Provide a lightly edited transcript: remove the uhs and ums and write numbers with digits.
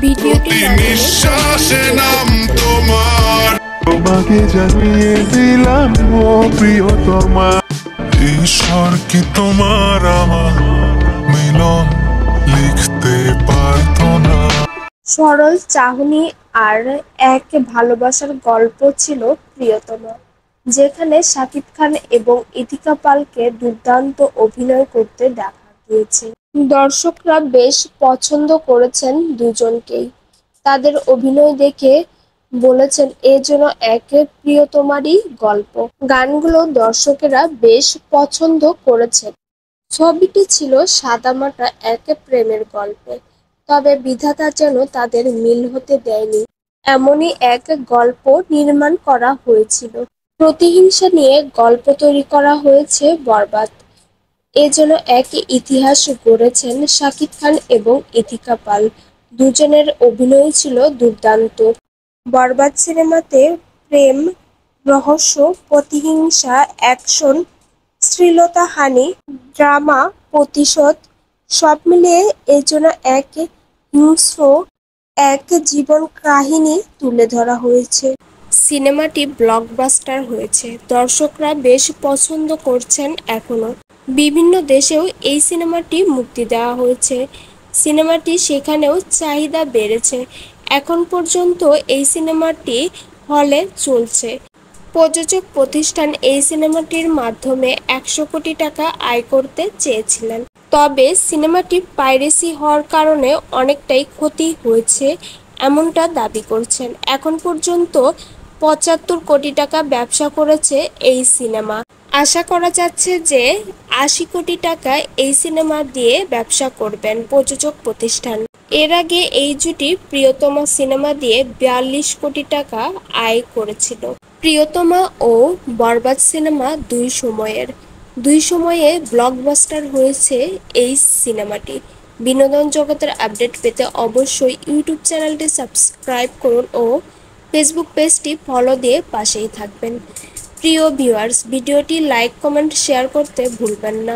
ভিডিওটি প্রতি না টেনে নিঃশ্বাসে সম্পূর্ণ নাম দেখতে থাকুন। তোমার। তোমাকে জানিয়ে দিলাম ও প্রিয়তমা, ঈশ্বর কি তোমার আমার মিলন লিখতে পারতো না? সরল চাহনি আর এক ভালোবাসার গল্প ছিল প্রিয়তমা, যেখানে শাকিব খান এবং ইথিকা পালকে দুর্দান্ত অভিনয় করতে দেখা গিয়েছে। দর্শকরা বেশ পছন্দ করেছেন দুজনকেই। তাদের অভিনয় দেখে বলেছেন এ যেন এক প্রিয়তমারই গল্প। গানগুলো দর্শকেরা বেশ পছন্দ করেছেন। ছবিটি ছিল সাদামাটা এক প্রেমের গল্প, তবে বিধাতা যেন তাদের মিল হতে দেয়নি এমনই এক গল্প নির্মাণ করা হয়েছিল। প্রতিহিংসা নিয়ে গল্প তৈরি করা হয়েছে বরবাদ। এ যেন এক ইতিহাস গড়েছেন শাকিব খান এবং ইথিকা পাল। দুজনের অভিনয় ছিল দুর্দান্ত। বরবাদ সিনেমাতে প্রেম, রহস্য, প্রতিহিংসা, অ্যাকশন, শ্লীলতাহানি, ড্রামা, প্রতিশোধ সব মিলিয়ে এ যেন এক হিংস্র এক জীবন কাহিনী তুলে ধরা হয়েছে। সিনেমাটি ব্লকবাস্টার হয়েছে, দর্শকরা বেশ পছন্দ করছেন এখনো। বিভিন্ন দেশেও এই সিনেমাটি মুক্তি দেওয়া হয়েছে। সিনেমাটি সেখানেও চাহিদা বেড়েছে। এখন পর্যন্ত এই সিনেমাটি হলে চলছে। প্রযোজক প্রতিষ্ঠান এই সিনেমাটির মাধ্যমে ১০০ কোটি টাকা আয় করতে চেয়েছিলেন, তবে সিনেমাটি পাইরেসি হওয়ার কারণে অনেকটাই ক্ষতি হয়েছে এমনটা দাবি করছেন। এখন পর্যন্ত ৭৫ কোটি টাকা ব্যবসা করেছে এই সিনেমা। আশা করা যাচ্ছে যে ৮০ কোটি টাকা এই সিনেমা দিয়ে ব্যবসা করবেন প্রযোজক প্রতিষ্ঠান। এর আগে এই জুটি প্রিয়তমা সিনেমা দিয়ে ৪২ কোটি টাকা আয় করেছিল। প্রিয়তমা ও বরবাদ সিনেমা দুই সময়ে ব্লকবাস্টার হয়েছে এই সিনেমাটি। বিনোদন জগতের আপডেট পেতে অবশ্যই ইউটিউব চ্যানেলটি সাবস্ক্রাইব করুন ও ফেসবুক পেজটি ফলো দিয়ে পাশেই থাকবেন। প্রিয় ভিউয়ার্স, ভিডিওটি লাইক, কমেন্ট, শেয়ার করতে ভুলবেন না।